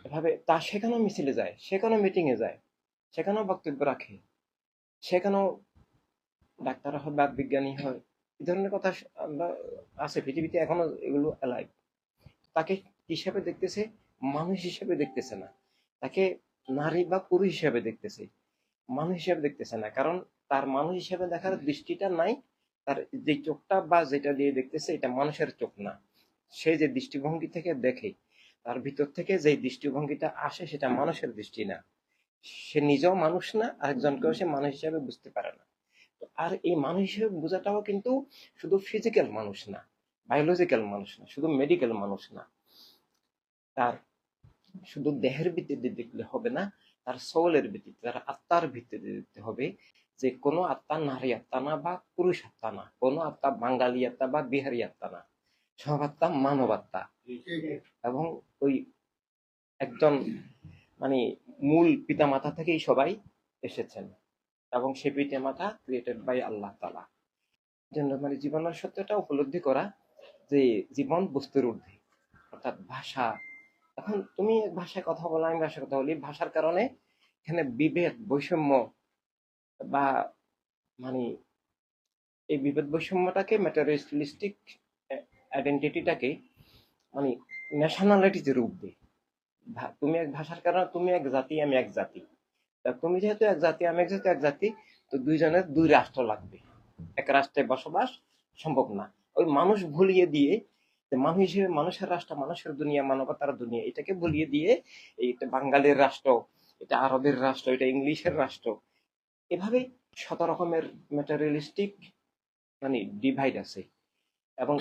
এভাবে তা সেখানেও মিছিলে যায়, সেখানেও মিটিংয়ে যায়, সেখানেও বক্তব্য রাখে, সেখানেও ডাক্তার হয় বা বিজ্ঞানী হয়। এই ধরনের কথা আমরা আছে পৃথিবীতে এখনো, এগুলো অ্যালাইভ। তাকে হিসেবে দেখতেছে, মানুষ হিসেবে দেখতেছে না, তাকে নারী বা পুরুষ হিসেবে দেখতেছে, মানুষ হিসেবে দেখতেছে না। কারণ তার মানুষ হিসেবে দেখার দৃষ্টিটা নাই। তার যে চোখটা বা যেটা দিয়ে দেখতেছে এটা মানুষের চোখ না। সে যে দৃষ্টিভঙ্গি থেকে দেখে, তার ভিতর থেকে যে দৃষ্টিভঙ্গিটা আসে সেটা মানুষের দৃষ্টি না। সে নিজেও মানুষ না, আরেকজনকেও সে মানুষ হিসেবে বুঝতে পারে না। আর এই মানুষ হিসেবে বোঝাটাও কিন্তু শুধু ফিজিক্যাল মানুষ না, বায়োলজিক্যাল মানুষ না, শুধু মেডিকেল মানুষ না। তার শুধু দেহের ভিত্তিতে দেখলে হবে না, তার সোলের ভিত্তিতে, তার আত্মার ভিত্তিতে দেখতে হবে। যে কোনো আত্মা নারী আত্মা না বা পুরুষ আত্মা না, কোনো আত্মা বাঙালি আত্মা বা বিহারি আত্মা না, সব আত্মা মানব আত্মা। এবং ওই একজন মানে মূল পিতামাতা থেকেই সবাই এসেছেন, এবং সে পিতামাতা ক্রিয়েটেড বাই আল্লাহ তাআলা। জন্য মানে জীবনের সত্যটা উপলব্ধি করা যে জীবন বস্তুর ঊর্ধ্বে, অর্থাৎ ভাষা। এখন তুমি এক ভাষায় কথা বলো, আমি ভাষায় কথা বলি, ভাষার কারণে এখানে বিভেদ বৈষম্য বা মানে এই বিভেদ বৈষম্যটাকে, ম্যাটেরিয়ালিস্টিক আইডেন্টিটিটাকে মানে ন্যাশনালিটিতে রূপ দেয়। তুমি এক ভাষার কারণে তুমি এক জাতি, আমি এক জাতি। তা তুমি যেহেতু এক জাতি, আমি যেহেতু এক জাতি, তো দুইজনের দুই রাষ্ট্র লাগবে, এক রাষ্ট্রে বসবাস সম্ভব না। ওই মানুষ ভুলিয়ে দিয়ে, যে মানুষ হিসেবে মানুষের রাষ্ট্র, মানুষের দুনিয়া, মানবতার দুনিয়া, এটাকে ভুলিয়ে দিয়ে এটা বাঙালির রাষ্ট্র, এটা আরবের রাষ্ট্র, এটা ইংলিশের রাষ্ট্র, এভাবেই শত রকমের ম্যাটেরিয়ালিস্টিক মানে ডিভাইড আছে। এবং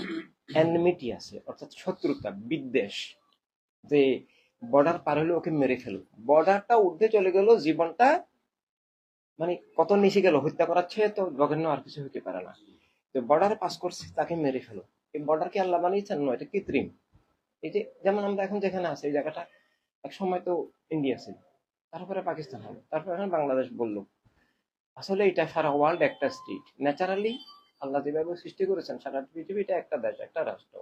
এনমিটি আছে, অর্থাৎ শত্রুতা বিদ্বেষ। যে বর্ডার পার হলে ওকে মেরে ফেলো, বর্ডারটা ঊর্ধ্বে চলে গেল, জীবনটা মানে কত নিচে গেল, হত্যা করাচ্ছে তো জঘন্য আর কিছু হতে পারে না। তো বর্ডারে পাস করছে, তাকে মেরে ফেলো। এই বর্ডার কি আল্লাহ বানিয়েছেন? নয়, এটা কৃত্রিম। এই যে যেমন আমরা এখন যেখানে আছি, এই জায়গাটা এক সময় তো ইন্ডিয়া ছিল, তারপরে পাকিস্তান হলো, তারপরে এখন বাংলাদেশ বললো। আসলে এটা সারা ওয়ার্ল্ড একটা স্টেট ন্যাচারালি আল্লাহ যেভাবে সৃষ্টি করেছেন, সারা পৃথিবী এটা একটা দেশ, একটা রাষ্ট্র।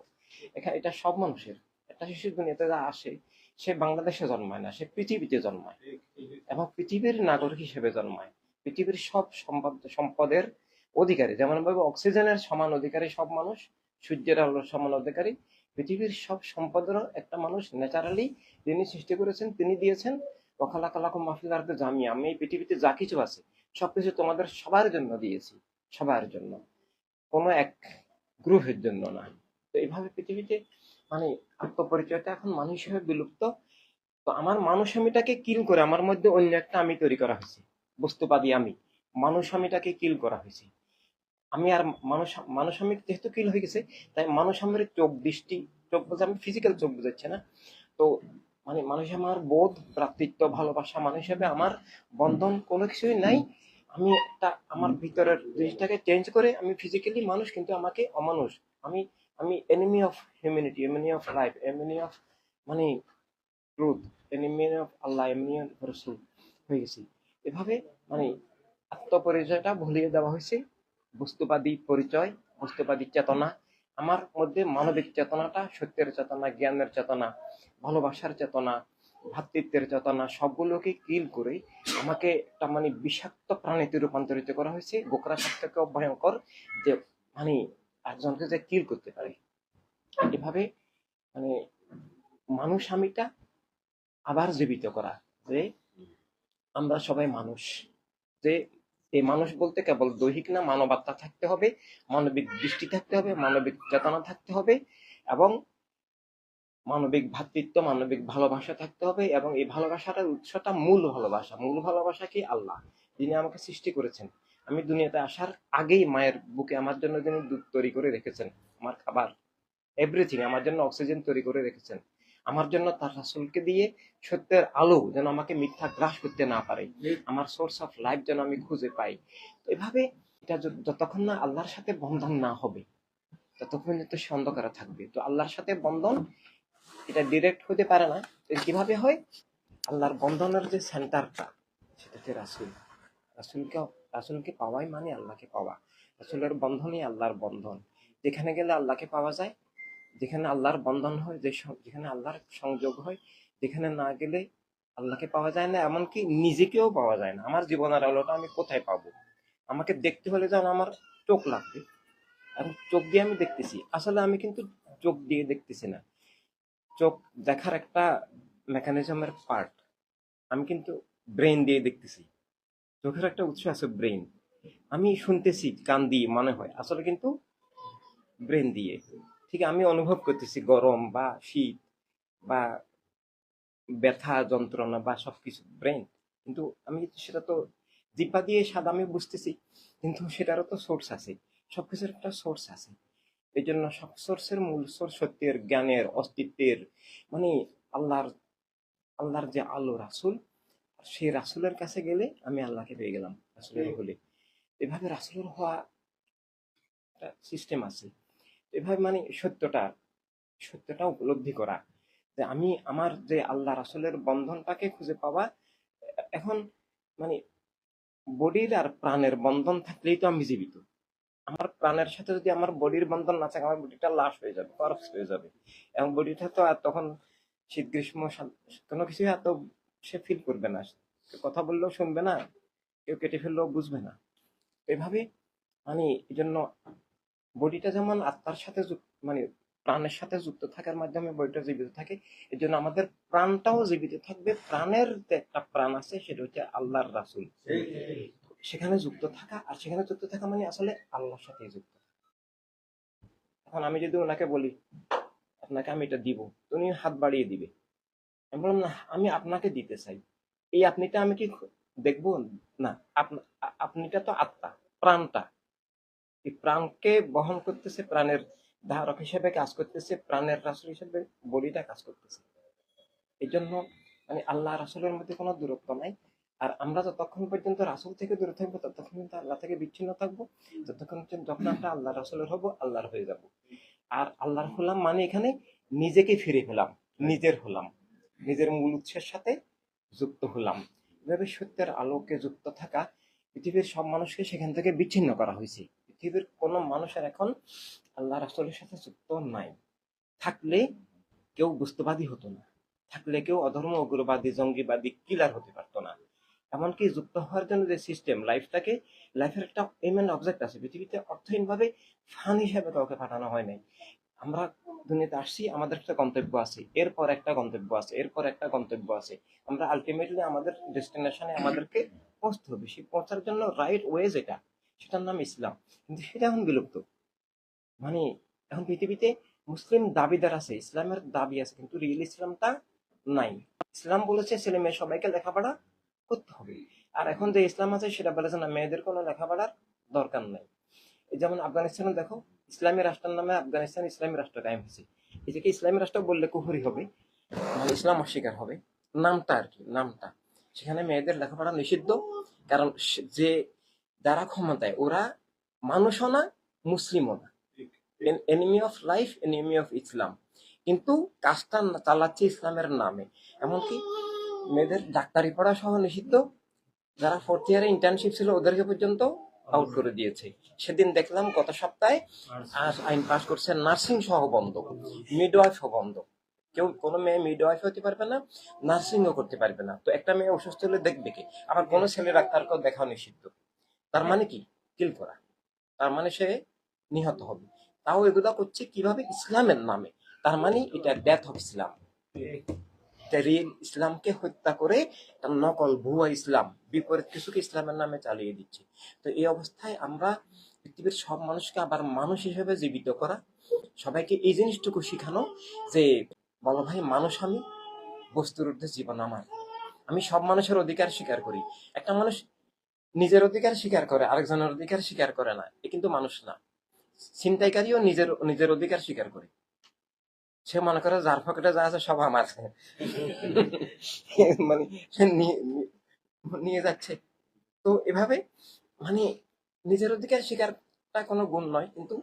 এখানে এটা সব মানুষের। একটা শিশু দুনিয়াতে যা আসে, সে বাংলাদেশে জন্মায় না, সে পৃথিবীতে জন্মায় এবং পৃথিবীর নাগরিক হিসেবে জন্মায়। পৃথিবীর সব সম্পদ সম্পদের অধিকারী, যেমন ভাবে অক্সিজেনের সমান অধিকারী সব মানুষ, সূর্যের আলোর সমান অধিকারী, পৃথিবীর সব সম্পদেরও একটা মানুষ ন্যাচারালি তিনি সৃষ্টি করেছেন, তিনি দিয়েছেন। ওখালাকালাকুম মাফিল আরদে জামিয়া, আমি এই পৃথিবীতে যা কিছু আছে সবকিছু তোমাদের সবার জন্য দিয়েছি, সবার জন্য, কোনো এক গ্রুপের জন্য না। তো এইভাবে পৃথিবীতে মানে আত্মপরিচয়টা এখন মানুষ হিসেবে বিলুপ্ত। তো আমার মানুষ আমিটাকে কিল করে আমার মধ্যে অন্য একটা আমি তৈরি করা হয়েছে, বস্তুবাদী আমি। মানুষ আমিটাকে কিল করা হয়েছে। আমি আর মানুষ, মানুষ আমি যেহেতু কিল হয়ে গেছে, তাই মানুষ আমার চোখ দৃষ্টি, চোখ বলতে আমি ফিজিক্যাল চোখ বোঝাচ্ছে না। তো মানে মানুষ আমার বোধ, ভ্রাতৃত্ব, ভালোবাসা, মানুষ হিসেবে আমার বন্ধন কোনো কিছুই নাই। আমি একটা আমার ভিতরের জিনিসটাকে চেঞ্জ করে আমি ফিজিক্যালি মানুষ, কিন্তু আমাকে অমানুষ। আমি আমি enemy of humanity, enemy of life, enemy of মানে truth, enemy of Allah, enemy of রসুল হয়ে গেছি। এভাবে মানে আত্মপরিচয়টা ভুলিয়ে দেওয়া হয়েছে। বস্তুবাদী পরিচয়, বস্তুবাদী চেতনা, আমার মধ্যে মানবিক চেতনাটা, সত্যের চেতনা, জ্ঞানের চেতনা, ভালোবাসার চেতনা, ভ্রাতৃত্বের চেতনা, সবগুলোকে কিল করে আমাকে একটা মানে বিষাক্ত প্রাণীতে রূপান্তরিত করা হয়েছে। গোকরা সব থেকেও ভয়ঙ্কর, যে মানে একজনকে যে কিল করতে পারে। এভাবে মানে মানুষ আমিটা আবার জীবিত করা, যে আমরা সবাই মানুষ। যে এই মানুষ বলতে কেবল দৈহিক না, মানবাত্মা থাকতে হবে, মানবিক দৃষ্টি থাকতে হবে, মানবিক চেতনা থাকতে হবে, এবং মানবিক ভ্রাতৃত্ব, মানবিক ভালোবাসা থাকতে হবে। এবং এই ভালোবাসাটার উৎসটা মূল ভালোবাসা। মূল ভালোবাসা কি? আল্লাহ, যিনি আমাকে সৃষ্টি করেছেন। আমি দুনিয়াতে আসার আগেই মায়ের বুকে আমার জন্য যিনি দুধ তৈরি করে রেখেছেন, আমার খাবার, এভরিথিং, আমার জন্য অক্সিজেন তৈরি করে রেখেছেন, আমার জন্য তার রাসূলকে দিয়ে সত্যের আলো যেন আমাকে মিথ্যা গ্রাস করতে না পারে, আমার সোর্স অফ লাইফ যেন আমি খুঁজে পাই। তো এভাবে এটা যতক্ষণ না আল্লাহর সাথে বন্ধন না হবে, ততক্ষণ পর্যন্ত সে অন্ধকারে থাকবে। তো আল্লাহর সাথে বন্ধন এটা ডিরেক্ট হতে পারে না। তো কিভাবে হয়? আল্লাহর বন্ধনের যে সেন্টারটা, সেটা হচ্ছে রাসূল। রাসূলকে, রাসূলকে পাওয়াই মানে আল্লাহকে পাওয়া। রাসূলের বন্ধনই আল্লাহর বন্ধন। যেখানে গেলে আল্লাহকে পাওয়া যায়, যেখানে আল্লাহর বন্ধন হয়, যেখানে আল্লাহর সংযোগ হয়, যেখানে না গেলে আল্লাহকে পাওয়া যায় না, এমনকি নিজেকেও পাওয়া যায় না। আমার জীবনের আলোটা আমি কোথায় পাবো? আমাকে দেখতে হলে যেন আমার চোখ লাগবে, এবং চোখ দিয়ে আমি দেখতেছি, আসলে আমি কিন্তু চোখ দিয়ে দেখতেছি না। চোখ দেখার একটা মেকানিজমের পার্ট, আমি কিন্তু ব্রেন দিয়ে দেখতেছি। চোখের একটা উৎস আছে ব্রেন। আমি শুনতেছি কান দিয়ে মনে হয়, আসলে কিন্তু ব্রেন দিয়ে। ঠিক আমি অনুভব করতেছি গরম বা শীত বা ব্যথা যন্ত্রণা বা সবকিছু ব্রেন, কিন্তু আমি সেটা তো জিহ্বা দিয়ে সাদা আমি বুঝতেছি, কিন্তু সেটারও তো সোর্স আছে, সবকিছুর একটা সোর্স আছে। এই জন্য সব সোর্সের মূল সোর্স সত্যের, জ্ঞানের, অস্তিত্বের, মানে আল্লাহর, আল্লাহর যে আলো রাসূল, সেই রাসূলের কাছে গেলে আমি আল্লাহকে পেয়ে গেলাম রাসূলের হলে। এভাবে রাসূলের হওয়া একটা সিস্টেম আছে। এভাবে মানে সত্যটা, সত্যটা উপলব্ধি করা, যে আমি আমার যে আল্লাহ রাসূলের বন্ধনটাকে খুঁজে পাওয়া। এখন মানে বডির আর প্রাণের বন্ধন থাকলেই তো আমি জীবিত। আমার প্রাণের সাথে যদি আমার বডির বন্ধন না থাকে, আমার বডিটা লাশ হয়ে যাবে, করাপস হয়ে যাবে। এবং বডিটা তো আর তখন শীত গ্রীষ্ম কোনো কিছু এত সে ফিল করবে না, কেউ কথা বললেও শুনবে না, কেউ কেটে ফেললেও বুঝবে না। এভাবে মানে এই জন্য বডিটা যেমন আত্মার সাথে মানে প্রাণের সাথে যুক্ত থাকার মাধ্যমে বডিটা জীবিত থাকে, এই জন্য আমাদের প্রাণটাও জীবিত থাকবে। প্রাণের যে একটা প্রাণ আছে সেটা হচ্ছে আল্লাহর রাসূল, সেখানে যুক্ত থাকা। আর সেখানে যুক্ত থাকা মানে আসলে আল্লাহর সাথে যুক্ত। এখন আমি যদি ওনাকে বলি আপনাকে আমি এটা দিব, উনি হাত বাড়িয়ে দিবে, আমি বললাম না আমি আপনাকে দিতে চাই, এই আপনিটা আমি কি দেখবো? না, আপনিটা তো আত্মা, প্রাণটা, এই প্রাণকে বহন করতেছে, প্রাণের ধারক হিসেবে কাজ করতেছে, প্রাণের রাসূল হিসেবে বডিটা কাজ করতেছে। এই জন্য মানে আল্লাহ রাসূলের মধ্যে কোনো দূরত্ব নাই। আর আমরা যতক্ষণ পর্যন্ত রাসূল থেকে দূরে থাকবো, ততক্ষণ কিন্তু আল্লাহ থেকে বিচ্ছিন্ন থাকবো। যতক্ষণ পর্যন্ত যখন আমরা আল্লাহ রাসূলের হবো, আল্লাহর হয়ে যাব। আর আল্লাহর হলাম মানে এখানে নিজেকে ফিরে পেলাম, নিজের হলাম, নিজের মূল উৎসের সাথে যুক্ত হলাম। এভাবে সত্যের আলোকে যুক্ত থাকা, পৃথিবীর সব মানুষকে সেখান থেকে বিচ্ছিন্ন করা হয়েছে। পৃথিবীর কোনো মানুষের এখন আল্লাহ রাসূলের সাথে যুক্ত নাই। থাকলে কেউ বুঝতেবাদী হতো না, থাকলে কেউ অধর্ম, উগ্রবাদী, জঙ্গিবাদী, কিলার হতে পারতো না। এমনকি যুক্ত হওয়ার জন্য যে সিস্টেম, লাইফটাকে, লাইফের একটা এম এন্ড অবজেক্ট আছে। পৃথিবীতে অর্থহীনভাবে ফান হিসেবে কাউকে পাঠানো হয় নাই। আমরা দুনিয়াতে আসছি, আমাদের একটা গন্তব্য আছে, এরপর একটা গন্তব্য আছে, এরপর একটা গন্তব্য আছে। আমরা আলটিমেটলি আমাদের ডেস্টিনেশনে আমাদেরকে পৌঁছতে হবে। সেই পৌঁছার জন্য রাইট ওয়ে যেটা, সেটার নাম ইসলাম। কিন্তু সেটা এখন বিলুপ্ত। মানে এখন পৃথিবীতে মুসলিম দাবিদার আছে, ইসলামের দাবি আছে, কিন্তু রিয়েল ইসলামটা নাই। ইসলাম বলেছে ছেলে মেয়ে সবাইকে লেখাপড়া করতে হবে, আর এখন যে ইসলাম আছে সেটা বলেছে না, মেয়েদের কোনো লেখাপড়ার দরকার নাই। এই যেমন আফগানিস্তানে দেখো, ইসলামী রাষ্ট্রের নামে আফগানিস্তান ইসলামী রাষ্ট্র কায়েম হয়েছে। এটাকে ইসলামী রাষ্ট্র বললে কুফরি হবে, মানে ইসলাম অস্বীকার হবে, নামটা আর কি, নামটা। সেখানে মেয়েদের লেখাপড়া নিষিদ্ধ, কারণ যে যারা ক্ষমতায় ওরা মানুষও না, মুসলিমও না, enemy of life, enemy of Islam, কিন্তু কাজটা চালাচ্ছে ইসলামের নামে। এমনকি মেয়েদের ডাক্তারি পড়া সহ নিষিদ্ধ, যারা ফোর্থ ইয়ারে ইন্টার্নশিপ ছিল ওদেরকে পর্যন্ত আউট করে দিয়েছে। সেদিন দেখলাম গত সপ্তাহে আইন পাস করছে, নার্সিং সহ বন্ধ, মিডওয়াইফ সহ বন্ধ। কেউ কোনো মেয়ে মিডওয়াইফ হতে পারবে না, নার্সিংও করতে পারবে না। তো একটা মেয়ে অসুস্থ হলে দেখবে কি? আবার কোনো ছেলে ডাক্তারকেও দেখাও নিষিদ্ধ। তার মানে কি? কিল করা। তার মানে সে নিহত হবে। তাও এগুলা করছে কিভাবে? ইসলামের নামে। তার মানে এটা ডেথ অফ ইসলাম। রিয়েল ইসলামকে হত্যা করে একটা নকল ভুয়া ইসলাম, বিপরীত কিছুকে ইসলামের নামে চালিয়ে দিচ্ছে। তো এই অবস্থায় আমরা পৃথিবীর সব মানুষকে আবার মানুষ হিসেবে জীবিত করা, সবাইকে এই জিনিসটুকু শিখানো যে বলো ভাই, মানুষ আমি, বস্তুর ঊর্ধ্বে জীবন আমার। আমি সব মানুষের অধিকার স্বীকার করি। একটা মানুষ নিজের অধিকার স্বীকার করে, আরেকজনের অধিকার স্বীকার করে না, এ কিন্তু মানুষ না। ছিনতাইকারীও নিজের নিজের অধিকার স্বীকার করে, সে মনে করে যার পকেটে যা আছে সব আমার, মানে সে নিয়ে যাচ্ছে। তো এভাবে মানে নিজের অধিকার স্বীকারটা কোনো গুণ নয়, কিন্তু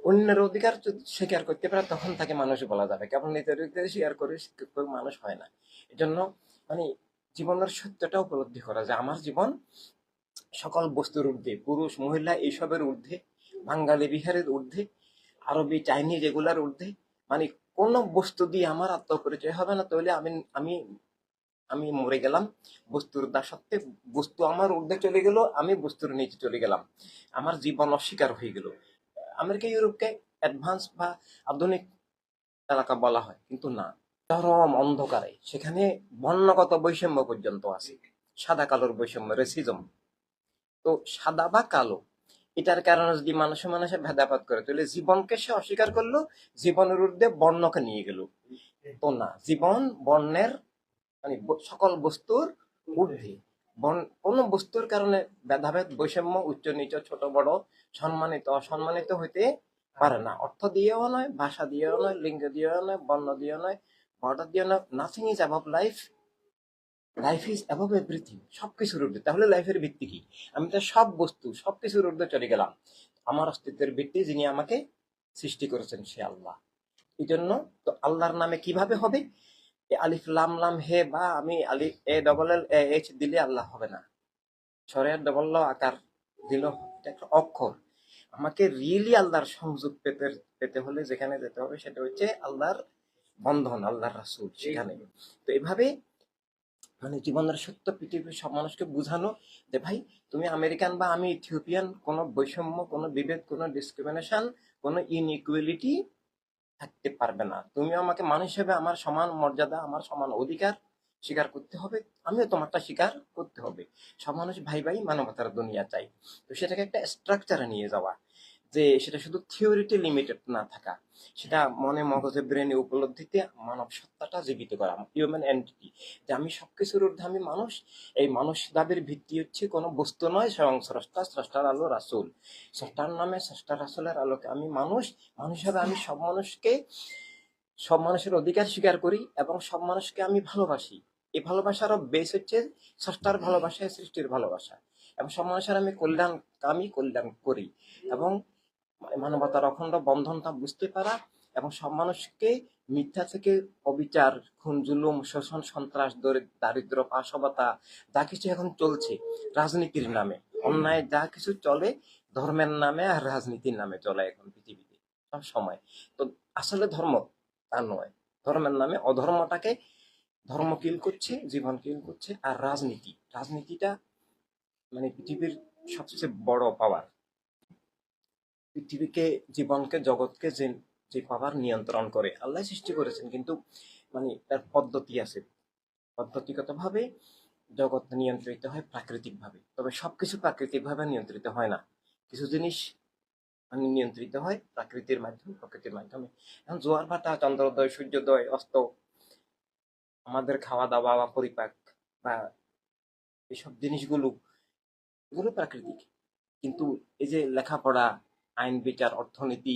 অন্যের অধিকার যদি স্বীকার করতে পারে তখন তাকে মানুষ বলা যাবে। কেবল নিজের অধিকার স্বীকার করে কেউ মানুষ হয় না। এজন্য মানে জীবনের সত্যটা উপলব্ধি করা, যে আমার জীবন সকল বস্তুর ঊর্ধ্বে, পুরুষ মহিলা এইসবের ঊর্ধ্বে, বাঙালি বিহারের ঊর্ধ্বে, আরবি চাইনিজ এগুলার ঊর্ধ্বে, মানে কোন বস্তু দিয়ে আমার আত্মপরিচয় হবে না, তাহলে আমি আমি আমি মরে গেলাম বস্তুর দাসত্বে। বস্তু আমার ঊর্ধ্বে চলে গেল, আমি বস্তুর নিচে চলে গেলাম, আমার জীবন অস্বীকার হয়ে গেল। আমেরিকা ইউরোপকে অ্যাডভান্স বা আধুনিক এলাকা বলা হয়, কিন্তু না, চরম অন্ধকারে। সেখানে বর্ণগত বৈষম্য পর্যন্ত আছে, সাদা কালোর বৈষম্য, রেসিজম। তো সাদা বা কালো, এটার কারণে যদি মানুষে মানুষে ভেদাভেদ করে, তাহলে জীবনকে সে অস্বীকার করলো, জীবনের ঊর্ধ্বে বর্ণকে নিয়ে গেল। তো না, জীবন বর্ণের মানে সকল বস্তুর ঊর্ধ্বে। কোন বস্তুর কারণে ভেদাভেদ, বৈষম্য, উচ্চ নিচ, ছোট বড়, সম্মানিত অসম্মানিত হইতে পারে না। অর্থ দিয়েও নয়, ভাষা দিয়েও নয়, লিঙ্গ দিয়েও নয়, বর্ণ দিয়েও নয়, বর্ডার দিয়েও নয়। Nothing is above life, life is above everything. সবকিছুর ঊর্ধ্বে। তাহলে লাইফের ভিত্তি কি? আমি তো সব বস্তু সবকিছুর ঊর্ধ্বে চলে গেলাম। আমার অস্তিত্বের ভিত্তি যিনি আমাকে সৃষ্টি করেছেন সে আল্লাহ। এই জন্য তো আল্লাহর নামে কিভাবে হবে? আলিফ লাম লাম হে, বা আমি আলিফ এ ডবল এল এ এইচ দিলে আল্লাহ হবে না। স্বরের ডবল ল আকার দিল, এটা একটা অক্ষর। আমাকে রিয়েলি আল্লাহর সংযোগ পেতে পেতে হলে যেখানে যেতে হবে সেটা হচ্ছে আল্লাহর বন্ধন, আল্লাহর রাসূল সেখানে। তো এভাবে মানে জীবনের সত্য পৃথিবীর সব মানুষকে বুঝানো যে ভাই, তুমি আমেরিকান বা আমি ইথিওপিয়ান, কোনো বৈষম্য, কোনো বিভেদ, কোনো ডিসক্রিমিনেশন, কোনো ইনইকুয়ালিটি থাকতে পারবে না। তুমি আমাকে মানুষ হিসেবে আমার সমান মর্যাদা, আমার সমান অধিকার স্বীকার করতে হবে, আমিও তোমারটা স্বীকার করতে হবে। সব মানুষ ভাই ভাই, মানবতার দুনিয়া চাই। তো সেটাকে একটা স্ট্রাকচারে নিয়ে যাওয়া, যে সেটা শুধু থিওরিতে লিমিটেড না থাকা, সেটা মনে মগজে ব্রেনে উপলব্ধিতে মানব সত্তাটা জীবিত করা, হিউম্যান এন্টিটি। যে আমি সবকিছুর ঊর্ধ্বে, আমি মানুষ। এই মানুষ দাবির ভিত্তি হচ্ছে কোনো বস্তু নয়, স্বয়ং স্রষ্টা, স্রষ্টার আলো রাসূল। স্রষ্টার নামে, স্রষ্টা রাসূলের আলোকে আমি মানুষ। মানুষ হিসাবে আমি সব মানুষকে, সব মানুষের অধিকার স্বীকার করি এবং সব মানুষকে আমি ভালোবাসি। এই ভালোবাসারও বেস হচ্ছে স্রষ্টার ভালোবাসা, সৃষ্টির ভালোবাসা। এবং সব মানুষের আমি কল্যাণ, আমি কল্যাণ করি। এবং মানবতার অখণ্ড বন্ধনটা বুঝতে পারা, এবং সব মানুষকে মিথ্যা থেকে, অবিচার, খুন, জুলুম, শোষণ, সন্ত্রাস, দারিদ্র, পাশবতা, যা কিছু এখন চলছে রাজনীতির নামে, অন্যায় যা কিছু চলে ধর্মের নামে আর রাজনীতির নামে চলে এখন পৃথিবীতে সব সময়। তো আসলে ধর্ম তা নয়, ধর্মের নামে অধর্মটাকে ধর্ম কিল করছে, জীবন কিল করছে। আর রাজনীতি, রাজনীতিটা মানে পৃথিবীর সবচেয়ে বড় পাওয়ার। পৃথিবীকে, জীবনকে, জগৎকে যে যে পাওয়ার নিয়ন্ত্রণ করে, আল্লাহ সৃষ্টি করেছেন, কিন্তু মানে তার পদ্ধতি আছে। পদ্ধতিগত ভাবে জগৎ নিয়ন্ত্রিত হয় প্রাকৃতিক ভাবে, তবে সবকিছু প্রাকৃতিক ভাবে নিয়ন্ত্রিত হয় না। কিছু জিনিস মানে নিয়ন্ত্রিত হয় প্রাকৃতির মাধ্যমে, প্রকৃতির মাধ্যমে। এখন জোয়ার ভাটা, চন্দ্রোদয়, সূর্যোদয়, অস্ত, আমাদের খাওয়া দাওয়া বা পরিপাক বা এসব জিনিসগুলো, এগুলো প্রাকৃতিক। কিন্তু এই যে লেখাপড়া, আইন বিচার, অর্থনীতি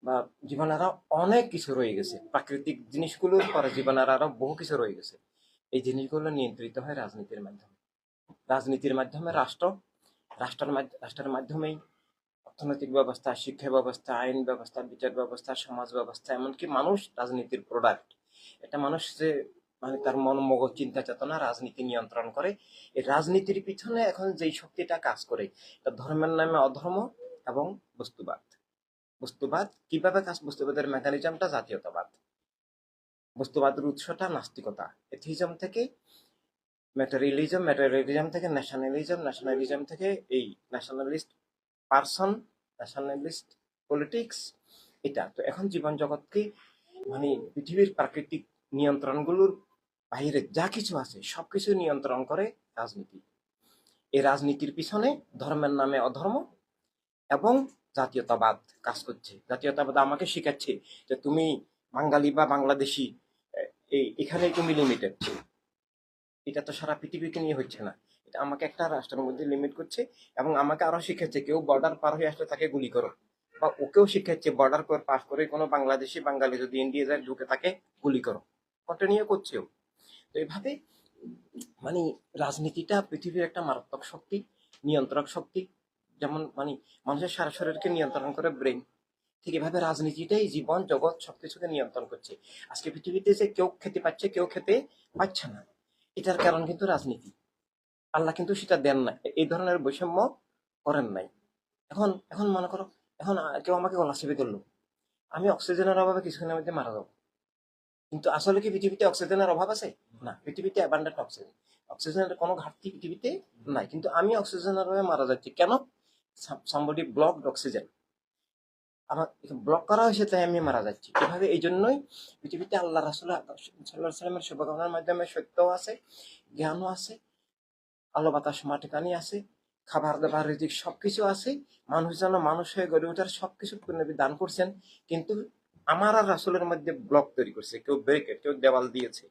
বা জীবনের আরো অনেক কিছু রয়ে গেছে, প্রাকৃতিক জিনিসগুলোর পরে জীবনের আরো বহু কিছু রয়ে গেছে। এই জিনিসগুলো নিয়ন্ত্রিত হয় রাজনীতির মাধ্যমে। রাজনীতির মাধ্যমে রাষ্ট্র, রাষ্ট্রের মাধ্যমেই অর্থনৈতিক ব্যবস্থা, শিক্ষা ব্যবস্থা, আইন ব্যবস্থা, বিচার ব্যবস্থা, সমাজ ব্যবস্থা, এমনকি মানুষ রাজনীতির প্রোডাক্ট। এটা মানুষ যে মানে তার মন মগজ চিন্তা চেতনা রাজনীতি নিয়ন্ত্রণ করে। এই রাজনীতির পিছনে এখন যেই শক্তিটা কাজ করে, এটা ধর্মের নামে অধর্ম এবং বস্তুবাদ। বস্তুবাদ কিভাবে কাজ? বস্তুবাদের মেকানিজমটা জাতীয়তাবাদ, বস্তুবাদের উৎসটা নাস্তিকতা, এথিজম থেকে ম্যাটেরিয়ালিজম, ম্যাটেরিয়ালিজম থেকে ন্যাশনালিজম, ন্যাশনালিজম থেকে এই ন্যাশনালিস্ট পার্সন, ন্যাশনালিস্ট পলিটিক্স। এটা তো এখন জীবন জগৎকে মানে পৃথিবীর প্রাকৃতিক নিয়ন্ত্রণগুলোর বাইরে যা কিছু আছে সবকিছু নিয়ন্ত্রণ করে রাজনীতি। এই রাজনীতির পিছনে ধর্মের নামে অধর্ম এবং জাতীয়তাবাদ কাজ করছে। জাতীয়তাবাদ আমাকে শেখাচ্ছে যে তুমি বাঙালি বা বাংলাদেশি, এই এখানেই তুমি লিমিটেড। এটা তো সারা পৃথিবীকে নিয়ে হচ্ছে না, এটা আমাকে একটা রাষ্ট্রের মধ্যে লিমিট করছে। এবং আমাকে আরো শিখাচ্ছে, কেউ বর্ডার পার হয়ে আসলে তাকে গুলি করো, বা ওকেও শিখাচ্ছে বর্ডার পাস করে কোনো বাংলাদেশি বাঙালি যদি ইন্ডিয়া যায় ঢুকে তাকে গুলি করো, কন্টিনিউ করছেও। তো এইভাবে মানে রাজনীতিটা পৃথিবীর একটা মারাত্মক শক্তি, নিয়ন্ত্রক শক্তি। যেমন মানে মানুষের সারা শরীরকে নিয়ন্ত্রণ করে ব্রেন, ঠিক এভাবে রাজনীতিটাই জীবন জগৎ সবকিছুকে নিয়ন্ত্রণ করছে। আজকে পৃথিবীতে যে কেউ খেতে পাচ্ছে, কেউ খেতে পাচ্ছে না, এটার কারণ কিন্তু রাজনীতি। আল্লাহ কিন্তু সেটা দেন না, এই ধরনের বৈষম্য করেন নাই। এখন এখন মনে করো, এখন কেউ আমাকে গলা চেপে ধরলো, আমি অক্সিজেনের অভাবে কিছুক্ষণের মধ্যে মারা যাবো। কিন্তু আসলে কি পৃথিবীতে অক্সিজেনের অভাব আছে? না, পৃথিবীতে অ্যাবান্ডেন্ট অক্সিজেন, অক্সিজেনের কোনো ঘাটতি পৃথিবীতে নাই। কিন্তু আমি অক্সিজেনের অভাবে মারা যাচ্ছি কেন? সামবডি ব্লকড অক্সিজেন, আমার ব্লক করা হয়েছে, তাই আমি মারা যাচ্ছি। এভাবে এই জন্যই পৃথিবীতে আল্লাহ রাসূল সাল্লাল্লাহু সাল্লামের শুভকামনার মাধ্যমে সত্যও আছে, জ্ঞানও আছে, আলো বাতাস মাটি পানি আছে, খাবার দাবার রিজিক সবকিছু আছে। মানুষ যেন মানুষ হয়ে গড়ে ওঠার সবকিছু নবী দান করছেন। কিন্তু আমার আর রাসূলের মধ্যে ব্লক তৈরি করছে, কেউ ব্রেকেট, কেউ দেওয়াল দিয়েছে।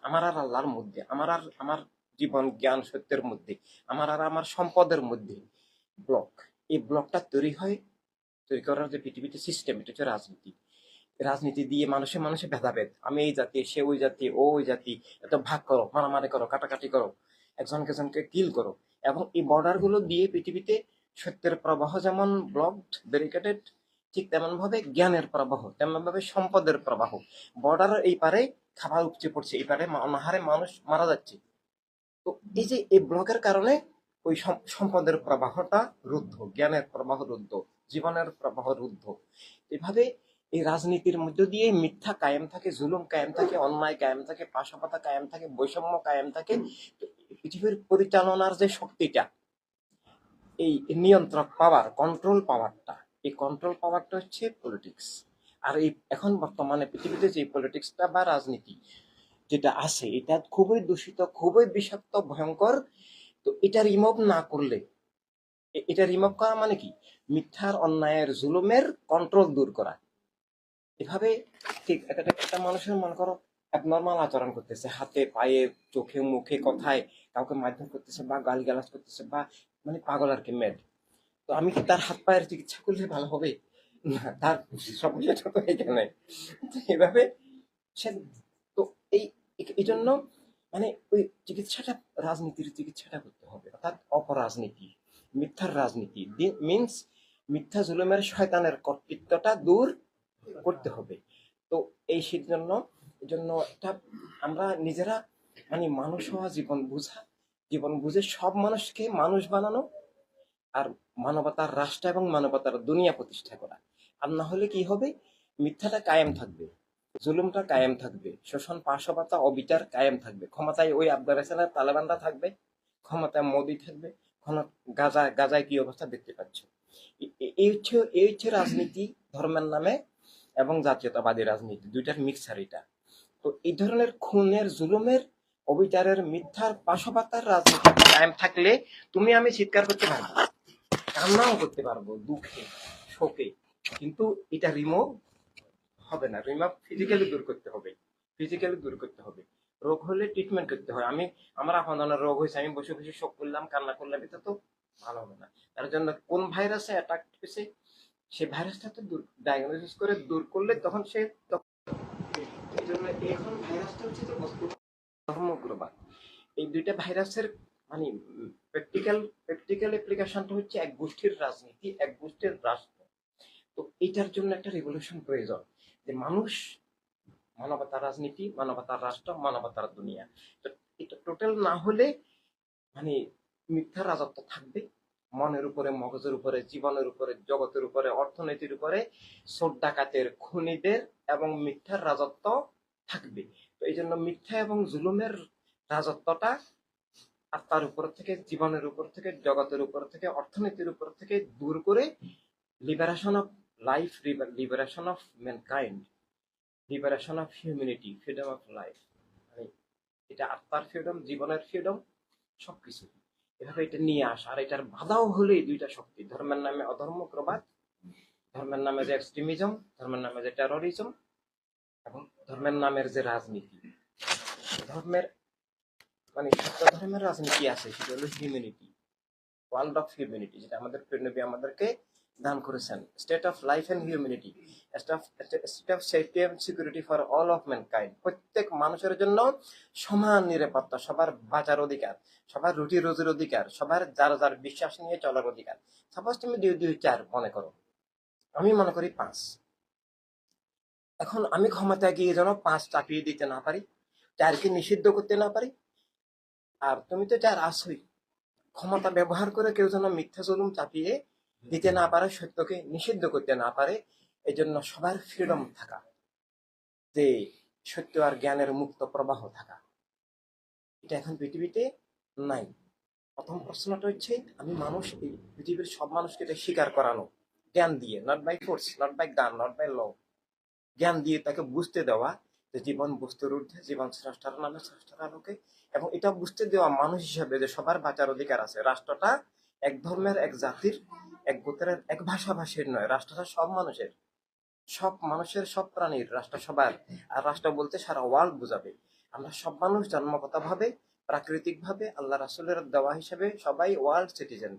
আমার আর আল্লাহর মধ্যে, আমার আর আমার জীবন জ্ঞান সত্যের মধ্যে, আমার আর আমার সম্পদের মধ্যে ব্লক। এই ব্লকটা তৈরি করার যে পৃথিবীতে সিস্টেম, এটা হচ্ছে রাজনীতি। রাজনীতি দিয়ে মানুষে মানুষে ভেদাভেদ, আমি এই জাতি, সে ওই জাতি, ও ওই জাতি, এত ভাগ করো, মারামারি করো, কাটাকাটি করো, একজনকে একজনকে কিল করো। এবং এই বর্ডার গুলো দিয়ে পৃথিবীতে সত্যের প্রবাহ যেমন ব্লকড, ব্যারিকেডেড, ঠিক তেমন ভাবে জ্ঞানের প্রবাহ, তেমন ভাবে সম্পদের প্রবাহ। বর্ডার এই পারে খাবার উপচে পড়ছে, এই পারে অনাহারে মানুষ মারা যাচ্ছে। তো এই যে এই ব্লকের কারণে ওই সম্পদের প্রবাহটা রুদ্ধ, জ্ঞানের প্রবাহ রুদ্ধ, জীবনের প্রবাহ রুদ্ধ। এভাবে এই রাজনীতির মধ্য দিয়ে মিথ্যা কায়েম থাকে, জুলুম কায়েম থাকে, অন্যায় কায়েম থাকে, পাশাপাতা কায়েম থাকে, বৈষম্য কায়েম থাকে। তো পৃথিবীর পরিচালনার যে শক্তিটা, এই নিয়ন্ত্রক পাওয়ার, কন্ট্রোল পাওয়ারটা, এই কন্ট্রোল পাওয়ারটা হচ্ছে পলিটিক্স। আর এই এখন বর্তমানে পৃথিবীতে যে পলিটিক্সটা বা রাজনীতি যেটা আছে, এটা খুবই দূষিত, খুবই বিষাক্ত, ভয়ঙ্কর। তো এটা রিমুভ না করলে, এটা রিমুভ করা মানে কি? মিথ্যার, অন্যায়ের, জুলুমের কন্ট্রোল দূর করা। এভাবে ঠিক একটা মানুষের মনে করো অ্যাবনর্মাল আচরণ করতেছে, হাতে পায়ে চোখে মুখে কথায় কাউকে মারধর করতেছে বা গালিগালাজ করতেছে, বা মানে পাগল আর কি, মেড। তো আমি কি তার হাত পায়ের চিকিৎসা করলে ভালো হবে? না, তার সমস্যাটা তো এখানে। তো এভাবে সে, তো এই এই জন্য মানে ওই চিকিৎসাটা, রাজনীতির চিকিৎসাটা করতে হবে, অর্থাৎ অপরাজনীতি, মিথ্যার রাজনীতি মিনস মিথ্যা জুলুমের শয়তানের কর্তৃত্বটা দূর করতে হবে। তো এই জন্য, এই জন্য এটা আমরা নিজেরা মানে মানুষ হওয়া, জীবন বুঝা, জীবন বুঝে সব মানুষকে মানুষ বানানো, আর মানবতার রাষ্ট্র এবং মানবতার দুনিয়া প্রতিষ্ঠা করা। আর না হলে কি হবে? মিথ্যাটা কায়েম থাকবে, জুলুমটা কায়েম থাকবে, শোষণ, পাশবাতা, অবিচার কায়েম থাকবে। ক্ষমতায় ওই আফগানিস্তানের তালেবানরা থাকবে, ক্ষমতায় মোদি থাকবে, গাজায় কি অবস্থা দেখতে পাচ্ছ। এই হচ্ছে রাজনীতি, ধর্মের নামে এবং জাতীয়তাবাদী রাজনীতি, দুইটার মিক্সার এটা। তো এই ধরনের খুনের, জুলুমের, অবিচারের, মিথ্যার, পাশবাতার রাজনীতি কায়েম থাকলে তুমি আমি চিৎকার করতে পারবো, কান্নাও করতে পারবো, দুঃখে, শোকে, কিন্তু এটা রিমুভ হবে না। রিমুভ ফিজিক্যালি দূর করতে হবে, ফিজিক্যালি দূর করতে হবে। রোগ হলে ট্রিটমেন্ট করতে হয়। আমার আপনার রোগ হয়েছে, আমি বসে বসে শোক করলাম, কান্না করলাম, এটা তো ভালো হবে না। তার জন্য কোন ভাইরাসে অ্যাটাক হয়েছে, সেই ভাইরাসটা তো ডায়াগনোসিস করে দূর করলে তখন সে, এই জন্য এখন ভাইরাসটা হচ্ছে যে বস্তু ধর্মগ্রবাদ। এই দুইটা ভাইরাসের মানে প্র্যাকটিক্যাল অ্যাপ্লিকেশনটা হচ্ছে এক গোষ্ঠীর রাজনীতি, এক গোষ্ঠীর রাষ্ট্র। তো এটার জন্য একটা রেভলিউশন প্রয়োজন, যে মানুষ, মানবতার রাজনীতি, মানবতার রাষ্ট্র, মানবতার দুনিয়া। তো এটা টোটাল না হলে মানে মিথ্যা রাজত্ব থাকবে, মনের উপরে, মগজের উপরে, জীবনের উপরে, জগতের উপরে, অর্থনীতির উপরে, চোর ডাকাতের, খুনিদের এবং মিথ্যার রাজত্ব থাকবে। তো এই জন্য মিথ্যা এবং জুলুমের রাজত্বটা আত্মার উপর থেকে, জীবনের উপর থেকে, জগতের উপর থেকে, অর্থনীতির উপর থেকে দূর করে liberation of life, liberation of mankind, liberation of humanity, freedom of life, মানে এটা আত্মার ফ্রিডম, জীবনের ফ্রিডম, সবকিছু এভাবে এটা নিয়ে আসা। আর এটার বাধাও হলে এই দুইটা শক্তি, ধর্মের নামে অধর্মপ্রবাদ, ধর্মের নামে যে এক্সট্রিমিজম, ধর্মের নামে যে টেরোরিজম, এবং ধর্মের নামের যে রাজনীতি। ধর্মের মানে সত্য ধর্মের রাজনীতি আছে, সেটা হলো হিউম্যানিটি, ওয়ার্ল্ড অফ হিউম্যানিটি, যেটা আমাদের নবী আমাদেরকে দান করেছেন। State of life and humanity, state of safety and security for all of mankind. প্রত্যেক মানুষের জন্য সমান নিরাপত্তা, সবার বাঁচার অধিকার, সবার রুটি রোজির অধিকার, সবার যার যার বিশ্বাস নিয়ে চলার অধিকার। সাপোজ তুমি 2 2 4 মনে করো, আমি মনে করি 5। এখন আমি ক্ষমতায় গিয়ে যেন 5 চাপিয়ে দিতে না পারি, 4কে নিষিদ্ধ করতে না পারি। আর তুমি তো 4 আসোই, ক্ষমতা ব্যবহার করে কেউ যেন মিথ্যা জুলুম চাপিয়ে দিতে না পারে, সত্যকে নিষিদ্ধ করতে না পারে। এই জন্য সবার ফ্রিডম থাকা, যে সত্য আর জ্ঞানের মুক্ত প্রবাহ থাকা, এটা এখন পৃথিবীতে নাই। প্রথম প্রশ্নটা হচ্ছে, আমি মানুষ, এই পৃথিবীর সব মানুষকে এটা স্বীকার করানো, জ্ঞান দিয়ে, not by force, not by gun, not by law, জ্ঞান দিয়ে তাকে বুঝতে দেওয়া যে জীবন বস্তুর ঊর্ধ্বে, জীবন স্রষ্টার নামে, স্রষ্টার আলোকে। এবং এটা বুঝতে দেওয়া মানুষ হিসাবে যে সবার বাঁচার অধিকার আছে। রাষ্ট্রটা এক ধর্মের, এক জাতির, এক গোত্রের, এক ভাষাভাষীর নয়। রাষ্ট্রটা সব মানুষের, সব মানুষের, সব প্রাণীর, রাষ্ট্র সবার। আর রাষ্ট্র বলতে সারা ওয়ার্ল্ড বোঝাবে। আমরা সব মানুষ জন্মগত ভাবে, প্রাকৃতিক ভাবে, আল্লাহ রাসূলের দেওয়া হিসেবে সবাই ওয়ার্ল্ড সিটিজেন,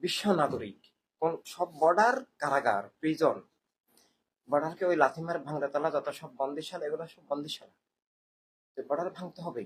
বিশ্ব নাগরিক। কোন সব বর্ডার কারাগার, প্রিজন। বর্ডারকে ওই লাথি মার ভাঙড়া তলা যত সব বন্দিশাল, এগুলো সব বন্দিশাল। বর্ডার ভাঙতে হবে।